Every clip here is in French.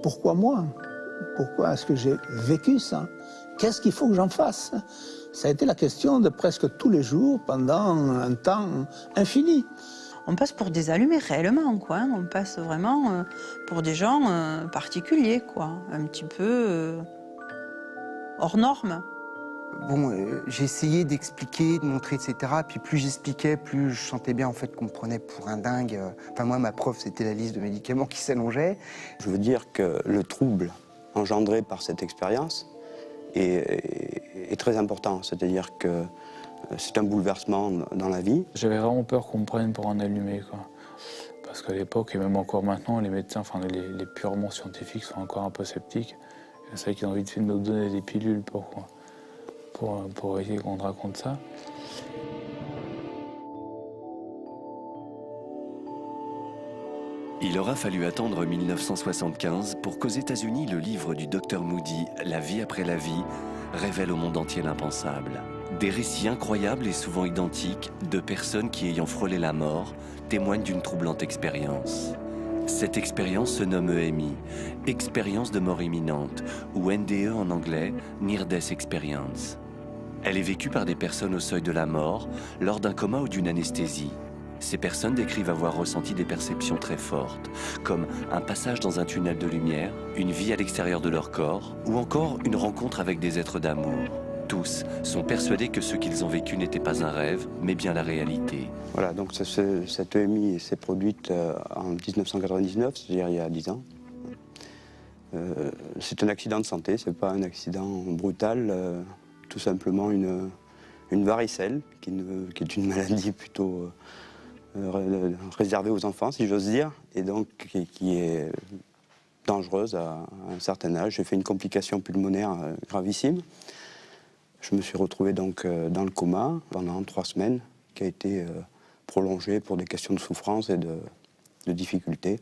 pourquoi moi? Pourquoi est-ce que j'ai vécu ça? Qu'est-ce qu'il faut que j'en fasse? Ça a été la question de presque tous les jours pendant un temps infini. On passe pour des allumés réellement, quoi. Hein. On passe vraiment pour des gens particuliers, quoi. Un petit peu hors norme. Bon, j'ai essayé d'expliquer, de montrer, etc. Puis plus j'expliquais, plus je sentais bien en fait qu'on me prenait pour un dingue. Enfin moi, ma prof, c'était la liste de médicaments qui s'allongeait. Je veux dire que le trouble engendré par cette expérience est très important. C'est-à-dire que c'est un bouleversement dans la vie. J'avais vraiment peur qu'on me prenne pour un allumé, quoi. Parce qu'à l'époque, et même encore maintenant, les médecins, enfin les purement scientifiques sont encore un peu sceptiques. C'est vrai qu'ils ont envie de nous donner des pilules pour essayer qu'on te raconte ça. Il aura fallu attendre 1975 pour qu'aux États-Unis, le livre du Dr Moody, La vie après la vie, révèle au monde entier l'impensable. Des récits incroyables et souvent identiques de personnes qui, ayant frôlé la mort, témoignent d'une troublante expérience. Cette expérience se nomme EMI, expérience de mort imminente, ou NDE en anglais, Near Death Experience. Elle est vécue par des personnes au seuil de la mort, lors d'un coma ou d'une anesthésie. Ces personnes décrivent avoir ressenti des perceptions très fortes, comme un passage dans un tunnel de lumière, une vie à l'extérieur de leur corps, ou encore une rencontre avec des êtres d'amour. Tous sont persuadés que ce qu'ils ont vécu n'était pas un rêve, mais bien la réalité. Voilà, donc cette EMI s'est produite en 1999, c'est-à-dire il y a 10 ans. C'est un accident de santé, c'est pas un accident brutal, tout simplement une varicelle, qui est une maladie plutôt réservée aux enfants, si j'ose dire, et donc qui est dangereuse à un certain âge. J'ai fait une complication pulmonaire gravissime. Je me suis retrouvé donc dans le coma pendant 3 semaines, qui a été prolongé pour des questions de souffrance et de difficultés.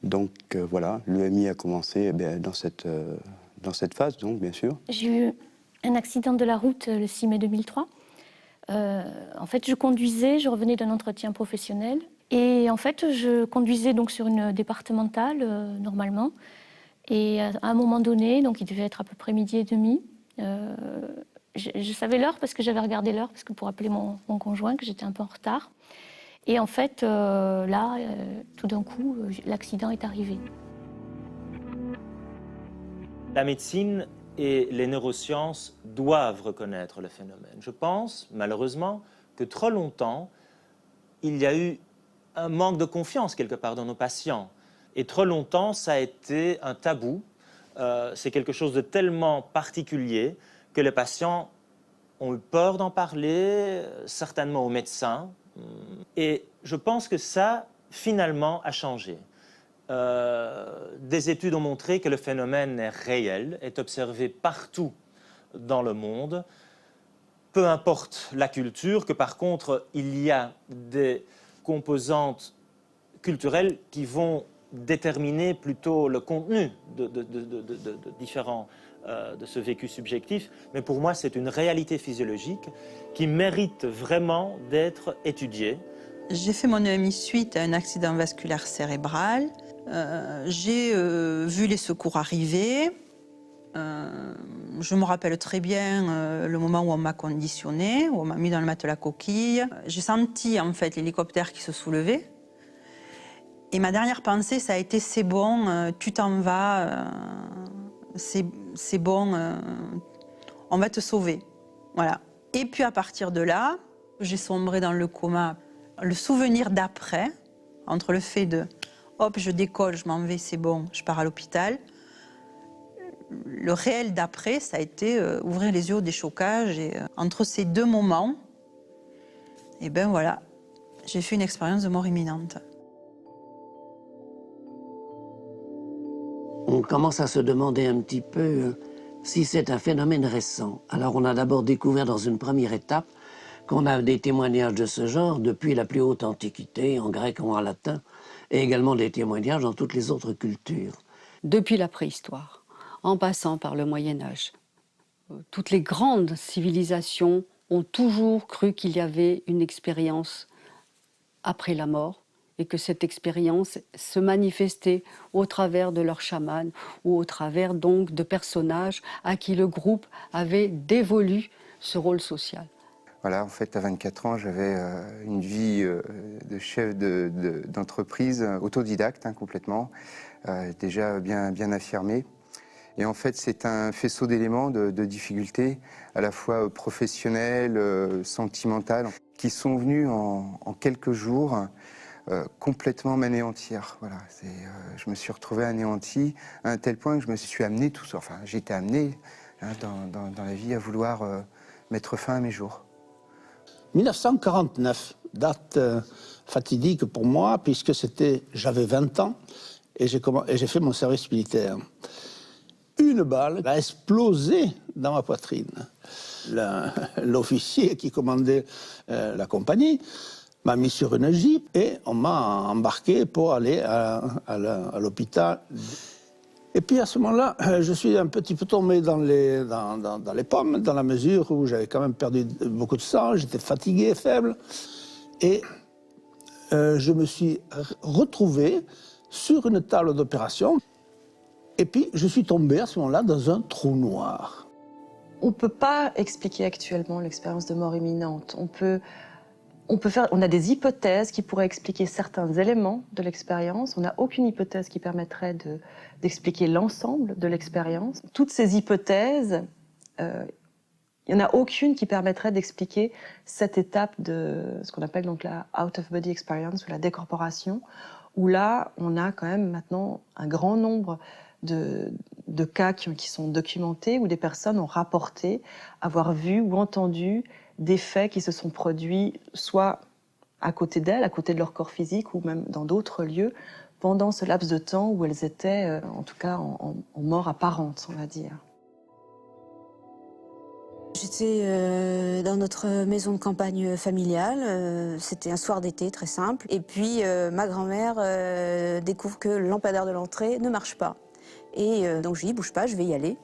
Donc voilà, l'EMI a commencé dans cette phase, donc bien sûr. J'ai eu un accident de la route le 6 mai 2003. En fait, je conduisais, je revenais d'un entretien professionnel. Et en fait, je conduisais donc sur une départementale, normalement. Et à un moment donné, donc il devait être à peu près 12h30, je savais l'heure parce que j'avais regardé l'heure, parce que pour appeler mon conjoint, que j'étais un peu en retard. Et en fait, là, tout d'un coup, l'accident est arrivé. La médecine et les neurosciences doivent reconnaître le phénomène. Je pense, malheureusement, que trop longtemps, il y a eu un manque de confiance quelque part dans nos patients. Et trop longtemps, ça a été un tabou. C'est quelque chose de tellement particulier que les patients ont eu peur d'en parler, certainement aux médecins. Et je pense que ça, finalement, a changé. Des études ont montré que le phénomène est réel, est observé partout dans le monde, peu importe la culture, que par contre, il y a des composantes culturelles qui vont déterminer plutôt le contenu de différents de ce vécu subjectif. Mais pour moi, c'est une réalité physiologique qui mérite vraiment d'être étudiée. J'ai fait mon EMI suite à un accident vasculaire cérébral. J'ai vu les secours arriver. Je me rappelle très bien le moment où on m'a conditionné, où on m'a mis dans le matelas coquille. J'ai senti en fait l'hélicoptère qui se soulevait. Et ma dernière pensée, ça a été « c'est bon, tu t'en vas, c'est bon, on va te sauver ». Voilà. Et puis à partir de là, j'ai sombré dans le coma. Le souvenir d'après, entre le fait de « hop, je décolle, je m'en vais, c'est bon, je pars à l'hôpital », le réel d'après, ça a été ouvrir les yeux au déchocage. Et entre ces deux moments, et ben voilà, j'ai fait une expérience de mort imminente. On commence à se demander un petit peu si c'est un phénomène récent. Alors on a d'abord découvert dans une première étape qu'on a des témoignages de ce genre depuis la plus haute antiquité, en grec ou en latin, et également des témoignages dans toutes les autres cultures. Depuis la préhistoire, en passant par le Moyen-Âge, toutes les grandes civilisations ont toujours cru qu'il y avait une expérience après la mort et que cette expérience se manifestait au travers de leur chaman ou au travers donc de personnages à qui le groupe avait dévolu ce rôle social. Voilà, en fait, à 24 ans, j'avais une vie de chef d'entreprise, autodidacte complètement, déjà bien affirmée. Et en fait, c'est un faisceau d'éléments, de difficultés, à la fois professionnelles, sentimentales, qui sont venus en quelques jours complètement m'anéantir. Voilà, je me suis retrouvé anéanti à un tel point que je me suis amené tout ça. Enfin, j'ai été amené dans la vie à vouloir mettre fin à mes jours. 1949, date fatidique pour moi, puisque j'avais 20 ans et j'ai fait mon service militaire. Une balle a explosé dans ma poitrine. L'officier qui commandait la compagnie m'a mis sur une jeep et on m'a embarqué pour aller à l'hôpital. Et puis à ce moment-là, je suis un petit peu tombé dans les pommes, dans la mesure où j'avais quand même perdu beaucoup de sang, j'étais fatigué, faible. Et je me suis retrouvé sur une table d'opération. Et puis je suis tombé à ce moment-là dans un trou noir. On ne peut pas expliquer actuellement l'expérience de mort imminente. On a des hypothèses qui pourraient expliquer certains éléments de l'expérience. On n'a aucune hypothèse qui permettrait d'expliquer l'ensemble de l'expérience. Toutes ces hypothèses, il n'y en a aucune qui permettrait d'expliquer cette étape de ce qu'on appelle donc la out-of-body experience ou la décorporation, où là, on a quand même maintenant un grand nombre de cas qui sont documentés, où des personnes ont rapporté avoir vu ou entendu des faits qui se sont produits soit à côté d'elles, à côté de leur corps physique, ou même dans d'autres lieux, pendant ce laps de temps où elles étaient, en tout cas, en mort apparente, on va dire. J'étais dans notre maison de campagne familiale, c'était un soir d'été très simple, et puis ma grand-mère découvre que le lampadaire de l'entrée ne marche pas. Et donc je lui dis, bouge pas, je vais y aller.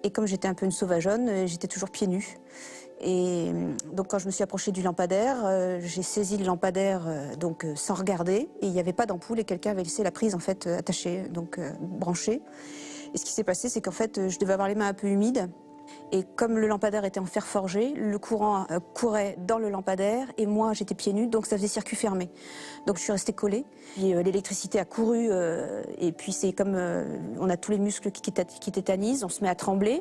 Et comme j'étais un peu une sauvageonne, j'étais toujours pieds nus. Et donc quand je me suis approchée du lampadaire, j'ai saisi le lampadaire donc sans regarder, et il n'y avait pas d'ampoule et quelqu'un avait laissé la prise en fait attachée, donc branchée. Et ce qui s'est passé, c'est qu'en fait je devais avoir les mains un peu humides. Et comme le lampadaire était en fer forgé, le courant courait dans le lampadaire et moi j'étais pieds nus, donc ça faisait circuit fermé. Donc je suis restée collée. Puis l'électricité a couru et puis c'est comme on a tous les muscles qui tétanisent, on se met à trembler.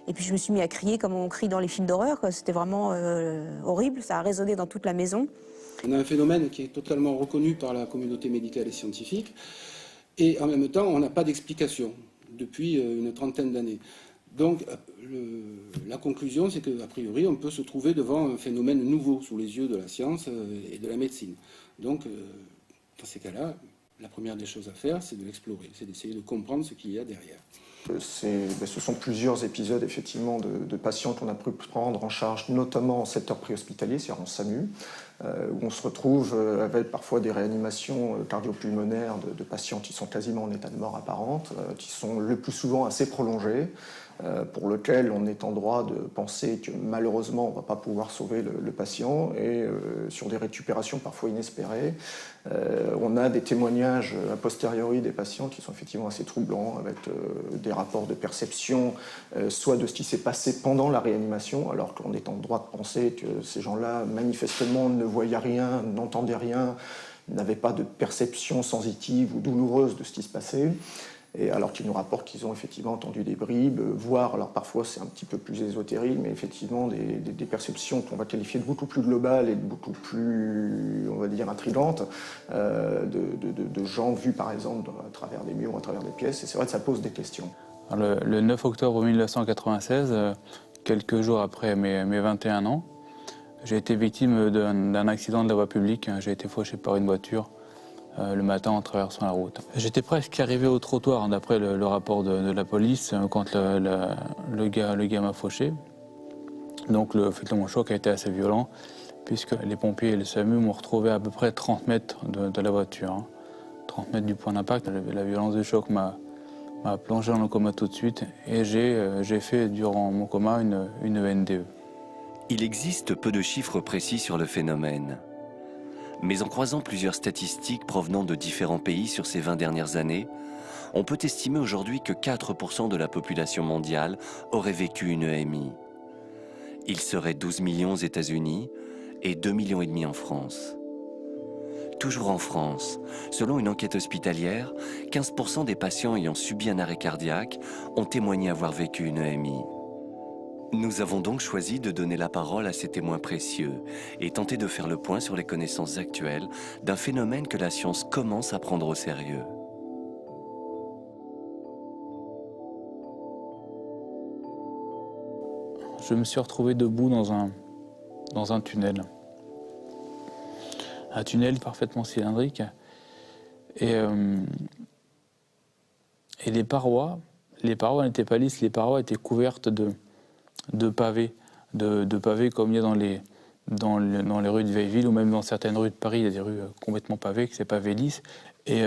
Et puis je me suis mis à crier comme on crie dans les films d'horreur. C'était vraiment horrible, ça a résonné dans toute la maison. On a un phénomène qui est totalement reconnu par la communauté médicale et scientifique. Et en même temps, on n'a pas d'explication depuis une trentaine d'années. Donc, la conclusion, c'est qu'a priori, on peut se trouver devant un phénomène nouveau sous les yeux de la science et de la médecine. Donc, dans ces cas-là, la première des choses à faire, c'est de l'explorer, c'est d'essayer de comprendre ce qu'il y a derrière. Ce sont plusieurs épisodes, effectivement, de patients qu'on a pu prendre en charge, notamment en secteur préhospitalier, c'est-à-dire en SAMU, où on se retrouve avec parfois des réanimations cardio-pulmonaires de patients qui sont quasiment en état de mort apparente, qui sont le plus souvent assez prolongés, pour lequel on est en droit de penser que malheureusement on ne va pas pouvoir sauver le patient, et sur des récupérations parfois inespérées. On a des témoignages a posteriori des patients qui sont effectivement assez troublants, avec des rapports de perception, soit de ce qui s'est passé pendant la réanimation, alors qu'on est en droit de penser que ces gens-là manifestement ne voyaient rien, n'entendaient rien, n'avaient pas de perception sensitive ou douloureuse de ce qui se passait. Et alors qu'ils nous rapportent qu'ils ont effectivement entendu des bribes, voire, alors parfois c'est un petit peu plus ésotérique, mais effectivement des perceptions qu'on va qualifier de beaucoup plus globales et de beaucoup plus, on va dire, intrigantes, de gens vus par exemple à travers des murs, à travers des pièces, et c'est vrai que ça pose des questions. Le 9 octobre 1996, quelques jours après mes 21 ans, j'ai été victime d'un accident de la voie publique. J'ai été fauché par une voiture le matin en traversant la route. J'étais presque arrivé au trottoir, d'après le rapport de la police, quand le gars m'a fauché. Donc mon choc a été assez violent, puisque les pompiers et le SAMU m'ont retrouvé à peu près 30 mètres de la voiture. 30 mètres du point d'impact. La violence du choc m'a plongé dans le coma tout de suite, et j'ai fait durant mon coma une ENDE. Il existe peu de chiffres précis sur le phénomène. Mais en croisant plusieurs statistiques provenant de différents pays sur ces 20 dernières années, on peut estimer aujourd'hui que 4% de la population mondiale aurait vécu une EMI. Il serait 12 millions aux États-Unis et 2,5 millions en France. Toujours en France, selon une enquête hospitalière, 15% des patients ayant subi un arrêt cardiaque ont témoigné avoir vécu une EMI. Nous avons donc choisi de donner la parole à ces témoins précieux et tenter de faire le point sur les connaissances actuelles d'un phénomène que la science commence à prendre au sérieux. Je me suis retrouvé debout dans un tunnel. Un tunnel parfaitement cylindrique. Et les parois n'étaient pas lisses, les parois étaient couvertes de pavés. De pavés comme il y a dans les rues de Vieilleville ou même dans certaines rues de Paris, il y a des rues complètement pavées, que c'est pavé lisse. Et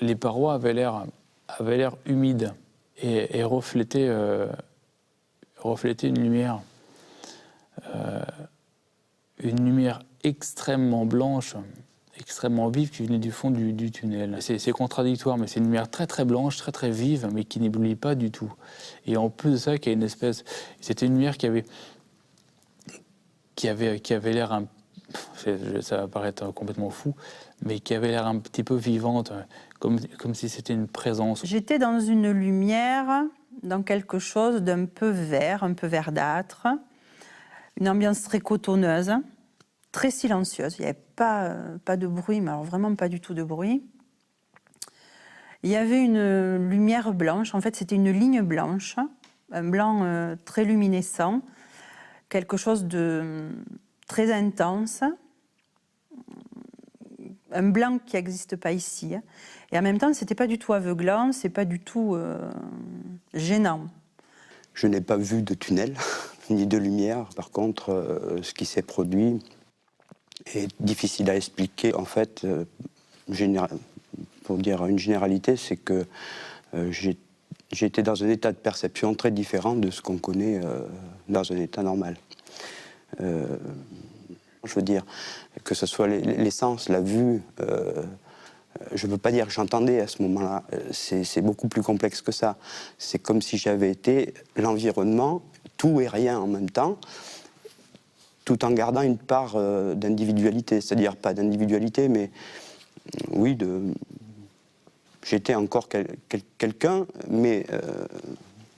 les parois avaient l'air humides et reflétaient une lumière extrêmement blanche, extrêmement vive qui venait du fond du tunnel. C'est contradictoire, mais c'est une lumière très très blanche, très très vive, mais qui n'éblouit pas du tout. Et en plus de ça, qu'il y a une espèce... C'était une lumière qui avait l'air... Ça va paraître complètement fou, mais qui avait l'air un petit peu vivante, comme si c'était une présence. J'étais dans une lumière, dans quelque chose d'un peu vert, un peu verdâtre, une ambiance très cotonneuse, très silencieuse. Il n'y avait pas de bruit, mais alors vraiment pas du tout de bruit. Il y avait une lumière blanche, en fait c'était une ligne blanche, un blanc très luminescent, quelque chose de très intense, un blanc qui n'existe pas ici. Et en même temps, ce n'était pas du tout aveuglant, ce n'est pas du tout gênant. Je n'ai pas vu de tunnel, ni de lumière. Par contre, ce qui s'est produit est difficile à expliquer. En fait, pour dire une généralité, c'est que j'étais dans un état de perception très différent de ce qu'on connaît dans un état normal. Je veux dire, que ce soit les sens, la vue, je ne veux pas dire que j'entendais à ce moment-là, c'est beaucoup plus complexe que ça. C'est comme si j'avais été l'environnement, tout et rien en même temps, tout en gardant une part d'individualité, c'est-à-dire pas d'individualité, mais oui, j'étais encore quelqu'un, mais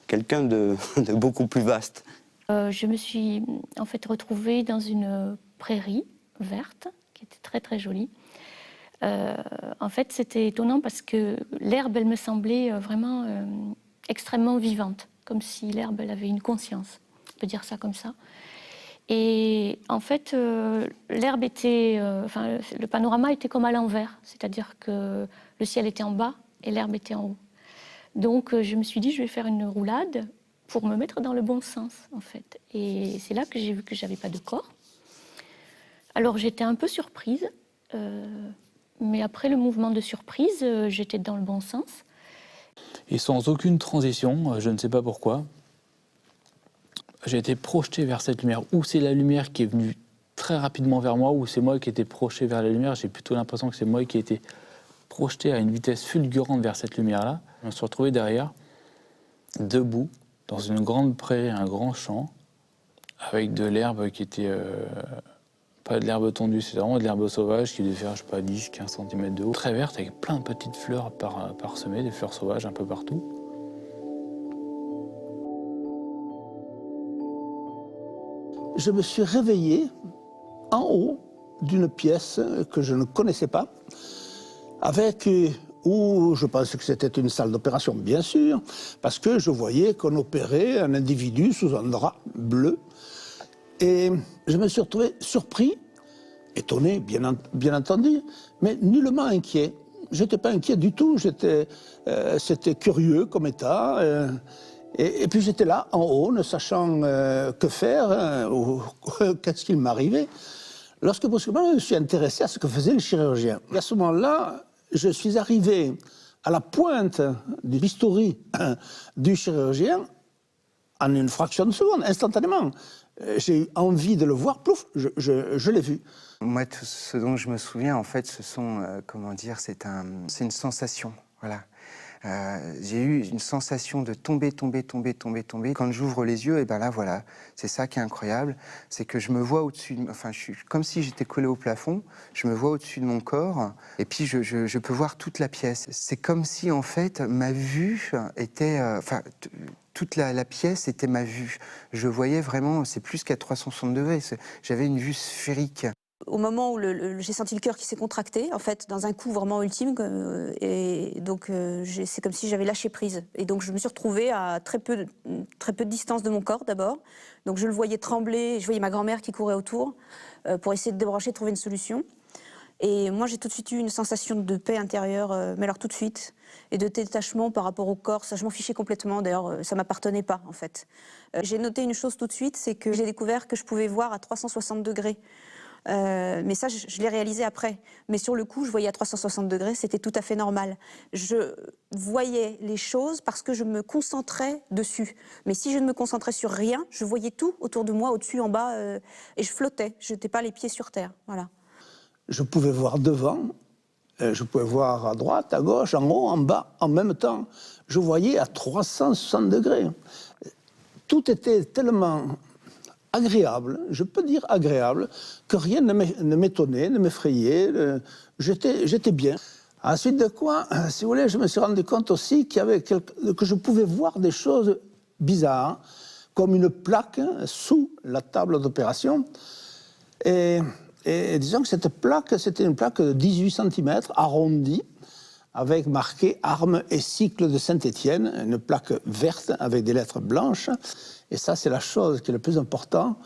quelqu'un de beaucoup plus vaste. Je me suis en fait retrouvée dans une prairie verte, qui était très très jolie. En fait, c'était étonnant parce que l'herbe, elle me semblait vraiment extrêmement vivante, comme si l'herbe, elle avait une conscience, on peut dire ça comme ça. Et en fait, l'herbe était, le panorama était comme à l'envers, c'est-à-dire que le ciel était en bas et l'herbe était en haut. Donc, je me suis dit, je vais faire une roulade pour me mettre dans le bon sens, en fait. Et c'est là que j'ai vu que j'avais pas de corps. Alors, j'étais un peu surprise, mais après le mouvement de surprise, j'étais dans le bon sens. Et sans aucune transition, je ne sais pas pourquoi, j'ai été projeté vers cette lumière. Ou c'est la lumière qui est venue très rapidement vers moi, ou c'est moi qui ai été projeté vers la lumière. J'ai plutôt l'impression que c'est moi qui ai été projeté à une vitesse fulgurante vers cette lumière-là. Je me suis retrouvé derrière, debout, dans une grande prairie, un grand champ, avec de l'herbe qui était... pas de l'herbe tondue, c'est vraiment de l'herbe sauvage qui devait faire, je sais pas, 10-15 cm de haut. Très verte, avec plein de petites fleurs parsemées, des fleurs sauvages un peu partout. Je me suis réveillé en haut d'une pièce que je ne connaissais pas, avec où je pensais que c'était une salle d'opération, bien sûr, parce que je voyais qu'on opérait un individu sous un drap bleu. Et je me suis retrouvé surpris, étonné, bien entendu, mais nullement inquiet. Je n'étais pas inquiet du tout, c'était curieux comme état. Et puis j'étais là, en haut, ne sachant que faire, ou qu'est-ce qu'il m'arrivait, lorsque brusquement je me suis intéressé à ce que faisait le chirurgien. Et à ce moment-là, je suis arrivé à la pointe du bistouri du chirurgien, en une fraction de seconde, instantanément. J'ai eu envie de le voir, plouf, je l'ai vu. Moi, tout ce dont je me souviens, en fait, ce sont, comment dire, c'est une sensation, voilà. J'ai eu une sensation de tomber. Quand j'ouvre les yeux, et ben là, voilà, c'est ça qui est incroyable, c'est que je me vois au-dessus, enfin, je suis comme si j'étais collé au plafond, je me vois au-dessus de mon corps, et puis je peux voir toute la pièce. C'est comme si, en fait, ma vue était, enfin, toute la pièce était ma vue. Je voyais vraiment, c'est plus qu'à 360 degrés, j'avais une vue sphérique. Au moment où j'ai senti le cœur qui s'est contracté, en fait, dans un coup vraiment ultime, et donc c'est comme si j'avais lâché prise. Et donc je me suis retrouvée à très peu de distance de mon corps d'abord. Donc je le voyais trembler, je voyais ma grand-mère qui courait autour pour essayer de débrancher, de trouver une solution. Et moi j'ai tout de suite eu une sensation de paix intérieure, mais alors tout de suite, et de détachement par rapport au corps. Ça, je m'en fichais complètement, d'ailleurs ça m'appartenait pas en fait. J'ai noté une chose tout de suite, c'est que j'ai découvert que je pouvais voir à 360 degrés. Mais ça, je l'ai réalisé après. Mais sur le coup, je voyais à 360 degrés, c'était tout à fait normal. Je voyais les choses parce que je me concentrais dessus. Mais si je ne me concentrais sur rien, je voyais tout autour de moi, au-dessus, en bas, et je flottais. Je n'étais pas les pieds sur terre. Voilà. Je pouvais voir devant, je pouvais voir à droite, à gauche, en haut, en bas, en même temps. Je voyais à 360 degrés. Tout était tellement agréable, je peux dire agréable, que rien ne m'étonnait, ne m'effrayait, j'étais bien. Ensuite de quoi, si vous voulez, je me suis rendu compte aussi que je pouvais voir des choses bizarres, comme une plaque sous la table d'opération. Et disons que cette plaque, c'était une plaque de 18 cm, arrondie, avec marqué « Armes et cycle de Saint-Étienne », une plaque verte avec des lettres blanches. Et ça, c'est la chose qui est le plus important,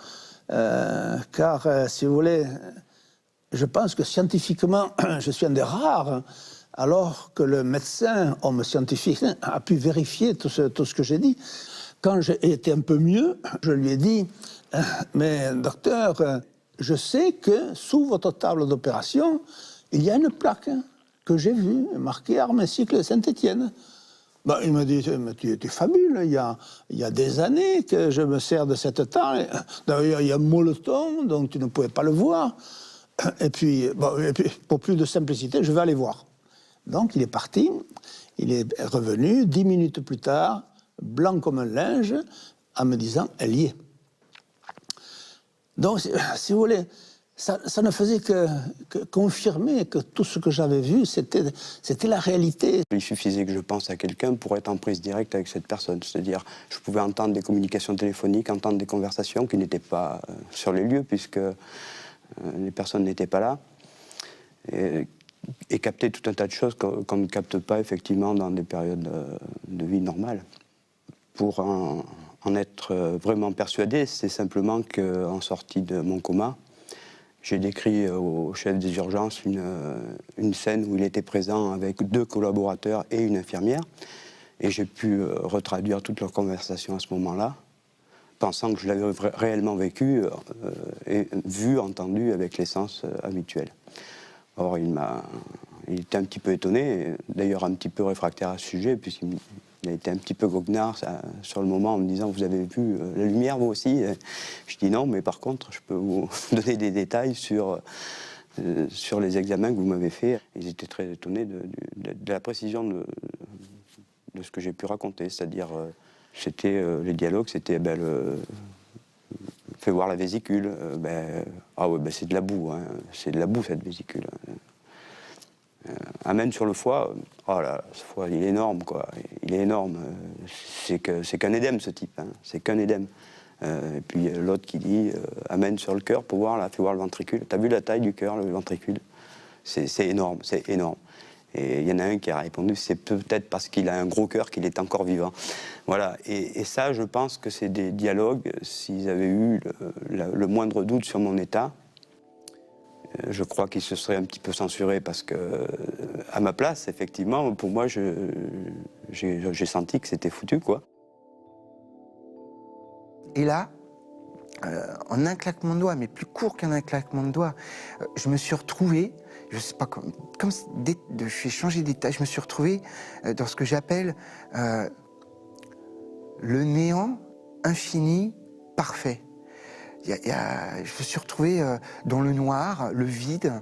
car, si vous voulez, je pense que scientifiquement, je suis un des rares, alors que le médecin, homme scientifique, a pu vérifier tout ce que j'ai dit. Quand j'ai été un peu mieux, je lui ai dit « Mais docteur, je sais que sous votre table d'opération, il y a une plaque que j'ai vue, marquée Armes et cycle de Saint-Étienne. » Ben, il m'a dit, tu fabules, il y a des années que je me sers de cette table. D'ailleurs, il y a un molleton, donc tu ne pouvais pas le voir. Et puis, pour plus de simplicité, je vais aller voir. Donc, il est parti, il est revenu, 10 minutes plus tard, blanc comme un linge, en me disant, elle y est. Donc, si vous voulez, ça ne faisait que confirmer que tout ce que j'avais vu, c'était la réalité. Il suffisait que je pense à quelqu'un pour être en prise directe avec cette personne. C'est-à-dire, je pouvais entendre des communications téléphoniques, entendre des conversations qui n'étaient pas sur les lieux, puisque les personnes n'étaient pas là, et capter tout un tas de choses qu'on ne capte pas effectivement dans des périodes de vie normales. Pour en être vraiment persuadé, c'est simplement qu'en sortie de mon coma, j'ai décrit au chef des urgences une scène où il était présent avec 2 collaborateurs et une infirmière. Et j'ai pu retraduire toute leur conversation à ce moment-là, pensant que je l'avais réellement vécu, et vu, entendu avec les sens habituels. Or, il était un petit peu étonné, d'ailleurs un petit peu réfractaire à ce sujet, puisqu'il a été un petit peu goguenard sur le moment en me disant « Vous avez vu la lumière, vous aussi ?» Je dis « Non, mais par contre, je peux vous donner des détails sur les examens que vous m'avez faits. » Ils étaient très étonnés de la précision de ce que j'ai pu raconter, c'est-à-dire les dialogues, c'était fais voir la vésicule, ah ouais, c'est de la boue, hein, c'est de la boue cette vésicule. Amène sur le foie, oh là, ce foie il est énorme quoi, il est énorme, c'est qu'un édème ce type, hein, c'est qu'un édème. Et puis l'autre qui dit, amène sur le cœur pour voir, là, fais voir le ventricule, t'as vu la taille du cœur, le ventricule, c'est énorme, c'est énorme. Et il y en a un qui a répondu, c'est peut-être parce qu'il a un gros cœur qu'il est encore vivant. Voilà, et ça, je pense que c'est des dialogues, s'ils avaient eu le moindre doute sur mon état, je crois qu'ils se seraient un petit peu censurés parce que, à ma place, effectivement, pour moi, j'ai senti que c'était foutu, quoi. Et là, en un claquement de doigts, mais plus court qu'un claquement de doigts, je me suis retrouvé, je sais pas, comme je suis changé d'état, je me suis retrouvé dans ce que j'appelle le néant infini, parfait. Je me suis retrouvé dans le noir, le vide,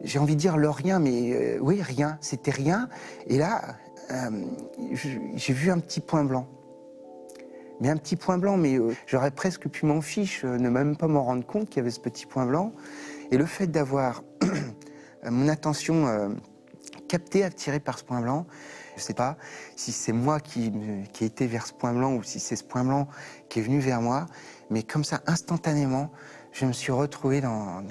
j'ai envie de dire le rien, mais oui, rien, c'était rien. Et là, j'ai vu un petit point blanc. Mais un petit point blanc, mais j'aurais presque pu m'en fiche, ne même pas m'en rendre compte qu'il y avait ce petit point blanc. Et le fait d'avoir mon attention captée, attirée par ce point blanc, je ne sais pas si c'est moi qui ai été vers ce point blanc ou si c'est ce point blanc qui est venu vers moi, mais comme ça, instantanément, je me suis retrouvé dans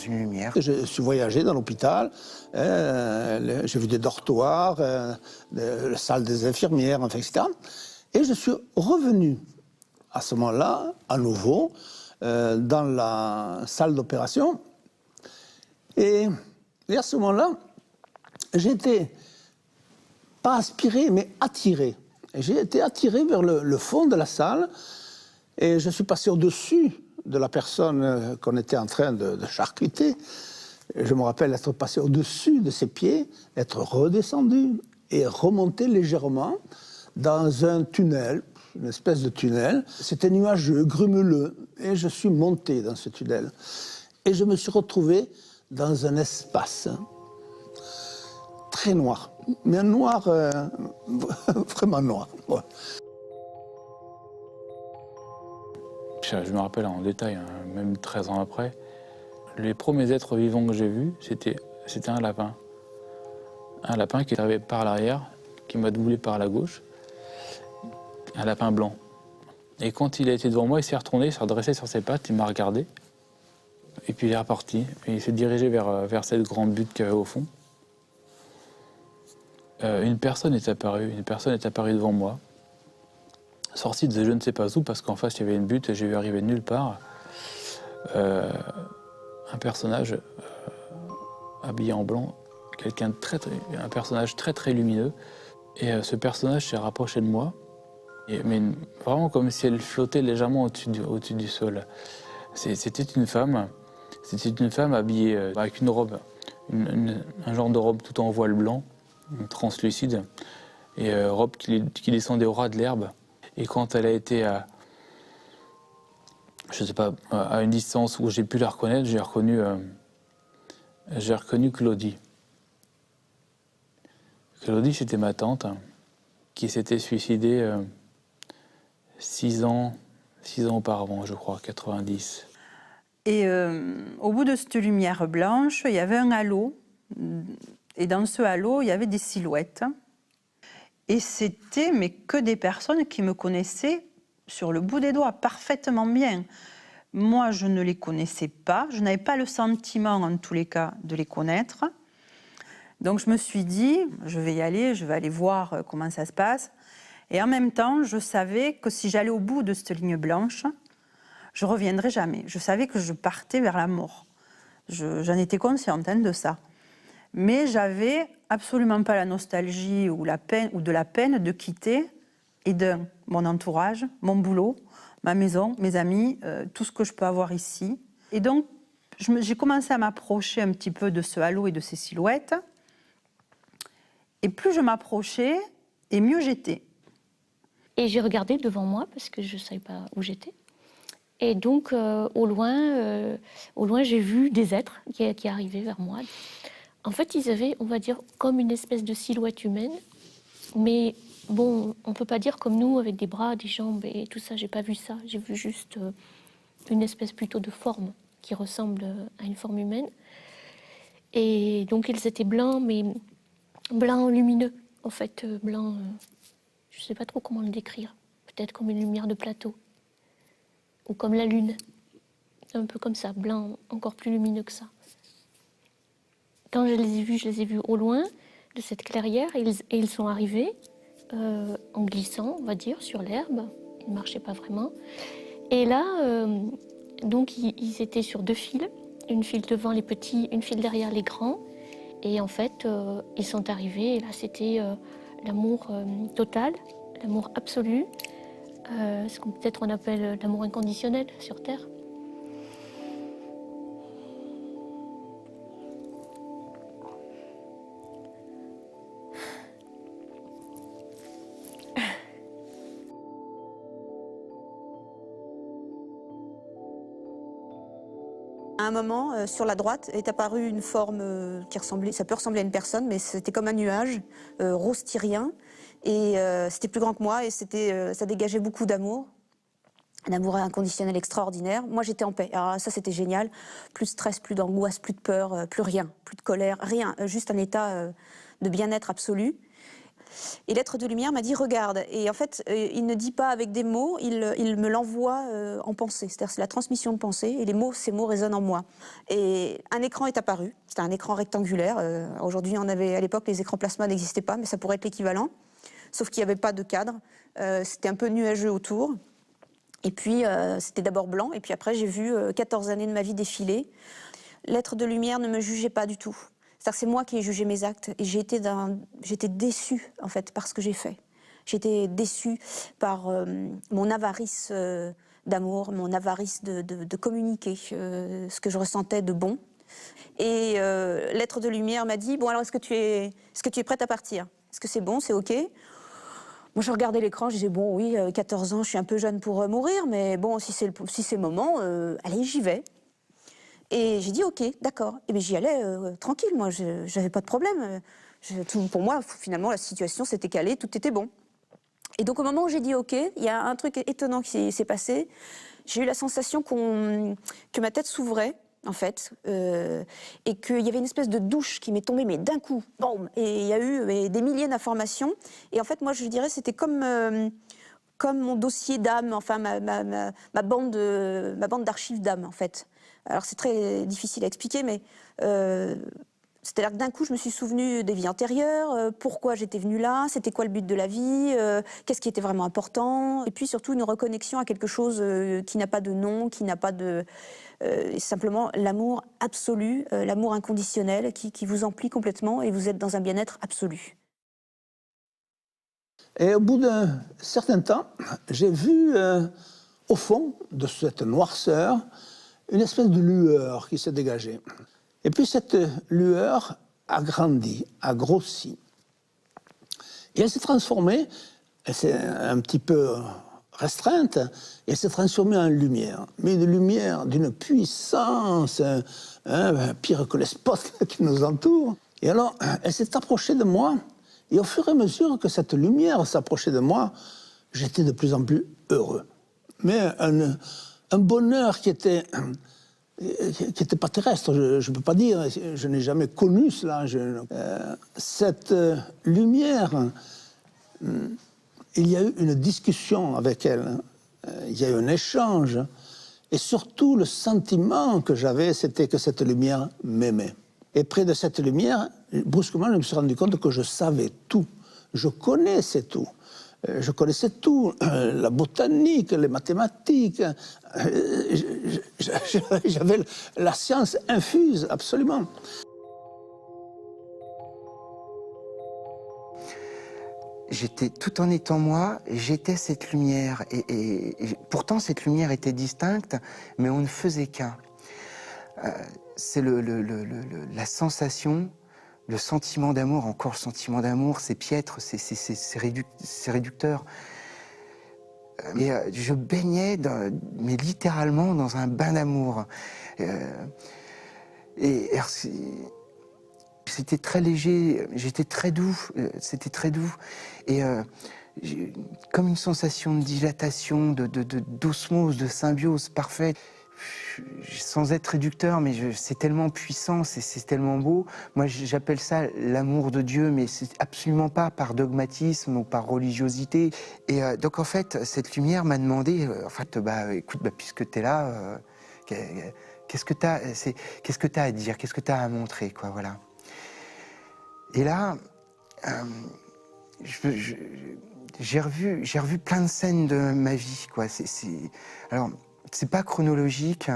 une lumière. Je suis voyagé dans l'hôpital, j'ai vu des dortoirs, la salle des infirmières, enfin, etc. Et je suis revenu à ce moment-là, à nouveau, dans la salle d'opération. Et à ce moment-là, j'étais pas aspiré, mais attiré. J'ai été attiré vers le fond de la salle et je suis passé au-dessus de la personne qu'on était en train de charcuter. Je me rappelle être passé au-dessus de ses pieds, être redescendu et remonter légèrement dans un tunnel, une espèce de tunnel. C'était nuageux, grumeleux, et je suis monté dans ce tunnel. Et je me suis retrouvé dans un espace très noir, mais un noir vraiment noir. Ouais. Je me rappelle en détail, hein, même 13 ans après, les premiers êtres vivants que j'ai vus, c'était un lapin. Un lapin qui est arrivé par l'arrière, qui m'a doublé par la gauche. Un lapin blanc. Et quand il a été devant moi, il s'est retourné, il s'est redressé sur ses pattes, il m'a regardé. Et puis il est reparti. Et il s'est dirigé vers cette grande butte qu'il y avait au fond. Une personne est apparue devant moi, sortie de je ne sais pas où, parce qu'en face il y avait une butte et j'ai vu arriver de nulle part un personnage habillé en blanc, un personnage très très lumineux. Et ce personnage s'est rapproché de moi, mais vraiment comme si elle flottait légèrement au-dessus du sol. C'était une femme habillée avec une robe, un genre de robe tout en voile blanc, translucide, et robe qui descendait au ras de l'herbe. Et quand elle a été à une distance où j'ai pu la reconnaître, j'ai reconnu Claudie. Claudie, c'était ma tante, qui s'était suicidée 6 ans auparavant, je crois, 90. Et au bout de cette lumière blanche, il y avait un halo. Et dans ce halo, il y avait des silhouettes. Et c'était mais que des personnes qui me connaissaient sur le bout des doigts, parfaitement bien. Moi, je ne les connaissais pas. Je n'avais pas le sentiment, en tous les cas, de les connaître. Donc je me suis dit, je vais y aller, je vais aller voir comment ça se passe. Et en même temps, je savais que si j'allais au bout de cette ligne blanche, je ne reviendrais jamais. Je savais que je partais vers la mort. J'en étais consciente de ça. Mais j'avais absolument pas la nostalgie ou de la peine de quitter mon entourage, mon boulot, ma maison, mes amis, tout ce que je peux avoir ici. Et donc, j'ai commencé à m'approcher un petit peu de ce halo et de ces silhouettes. Et plus je m'approchais, et mieux j'étais. Et j'ai regardé devant moi parce que je ne savais pas où j'étais. Et donc, au loin, j'ai vu des êtres qui arrivaient vers moi. En fait, ils avaient, on va dire, comme une espèce de silhouette humaine. Mais bon, on ne peut pas dire comme nous, avec des bras, des jambes et tout ça. J'ai pas vu ça. J'ai vu juste une espèce plutôt de forme qui ressemble à une forme humaine. Et donc, ils étaient blancs, mais blancs lumineux. En fait, blanc, je ne sais pas trop comment le décrire. Peut-être comme une lumière de plateau. Ou comme la lune. Un peu comme ça, blanc, encore plus lumineux que ça. Quand je les ai vus au loin de cette clairière, et ils sont arrivés en glissant, on va dire, sur l'herbe. Ils ne marchaient pas vraiment. Et là, donc, ils étaient sur 2 fils. Une file devant les petits, une file derrière les grands. Et en fait, ils sont arrivés. Et là, c'était l'amour total, l'amour absolu. Ce qu'on peut-être on appelle l'amour inconditionnel sur Terre. À un moment, sur la droite, est apparue une forme qui ressemblait, ça peut ressembler à une personne, mais c'était comme un nuage, rose tyrien. Et c'était plus grand que moi et ça dégageait beaucoup d'amour. Un amour inconditionnel extraordinaire. Moi, j'étais en paix. Alors ça, c'était génial. Plus de stress, plus d'angoisse, plus de peur, plus rien, plus de colère, rien. Juste un état de bien-être absolu. Et l'être de lumière m'a dit « regarde ». Et en fait, il ne dit pas avec des mots, il me l'envoie en pensée. C'est-à-dire c'est la transmission de pensée et ces mots résonnent en moi. Et un écran est apparu. C'était un écran rectangulaire. Aujourd'hui, à l'époque, les écrans plasma n'existaient pas, mais ça pourrait être l'équivalent. Sauf qu'il n'y avait pas de cadre. C'était un peu nuageux autour. Et puis, c'était d'abord blanc, et puis après, j'ai vu 14 années de ma vie défiler. L'être de lumière ne me jugeait pas du tout. C'est-à-dire que c'est moi qui ai jugé mes actes, et j'étais déçue, en fait, par ce que j'ai fait. J'étais déçue par mon avarice d'amour, mon avarice de communiquer ce que je ressentais de bon. Et l'être de lumière m'a dit « Bon, alors, est-ce que tu es prête à partir? Est-ce que c'est bon, c'est OK ?» Moi, je regardais l'écran, je disais, bon, oui, 14 ans, je suis un peu jeune pour mourir, mais bon, si c'est le moment, allez, j'y vais. Et j'ai dit, OK, d'accord. Et bien, j'y allais tranquille, moi, j'avais pas de problème. Pour moi, finalement, la situation s'était calée, tout était bon. Et donc, au moment où j'ai dit OK, il y a un truc étonnant qui s'est passé. J'ai eu la sensation que ma tête s'ouvrait, en fait, et qu'il y avait une espèce de douche qui m'est tombée, mais d'un coup, boum, et il y a eu des milliers d'informations. Et en fait, moi, je dirais, c'était comme mon dossier d'âme, enfin, ma bande d'archives d'âme, en fait. Alors, c'est très difficile à expliquer, mais c'est-à-dire que d'un coup, je me suis souvenue des vies antérieures, pourquoi j'étais venue là, c'était quoi le but de la vie, qu'est-ce qui était vraiment important, et puis surtout une reconnexion à quelque chose qui n'a pas de nom, qui n'a pas de... simplement l'amour absolu, l'amour inconditionnel qui vous emplit complètement et vous êtes dans un bien-être absolu. Et au bout d'un certain temps, j'ai vu au fond de cette noirceur une espèce de lueur qui s'est dégagée. Et puis cette lueur a grandi, a grossi. Et elle s'est transformée, elle s'est un petit peu restreinte, et elle s'est transformée en lumière. Mais une lumière d'une puissance, pire que les spots qui nous entourent. Et alors, elle s'est approchée de moi, et au fur et à mesure que cette lumière s'approchait de moi, j'étais de plus en plus heureux. Mais un bonheur qui était pas terrestre, je ne peux pas dire, je n'ai jamais connu cela. Cette lumière, il y a eu une discussion avec elle, il y a eu un échange, et surtout le sentiment que j'avais, c'était que cette lumière m'aimait. Et près de cette lumière, brusquement, je me suis rendu compte que je savais tout, je connaissais tout. Je connaissais tout, la botanique, les mathématiques, j'avais la science infuse, absolument. J'étais, tout en étant moi, j'étais cette lumière. Et pourtant, cette lumière était distincte, mais on ne faisait qu'un. C'est la sensation, le sentiment d'amour, encore le sentiment d'amour, c'est piètre, c'est réducteur. Et je baignais, mais littéralement, dans un bain d'amour. C'était très léger, j'étais très doux, c'était très doux. Et comme une sensation de dilatation, d'osmose, de symbiose parfaite. Sans être réducteur, mais c'est tellement puissant, c'est tellement beau. Moi, j'appelle ça l'amour de Dieu, mais c'est absolument pas par dogmatisme ou par religiosité. Et donc, en fait, cette lumière m'a demandé, écoute, puisque tu es là, qu'est-ce que tu as à dire, qu'est-ce que tu as à montrer, quoi, voilà. Et là, j'ai revu plein de scènes de ma vie, quoi. Alors, c'est pas chronologique.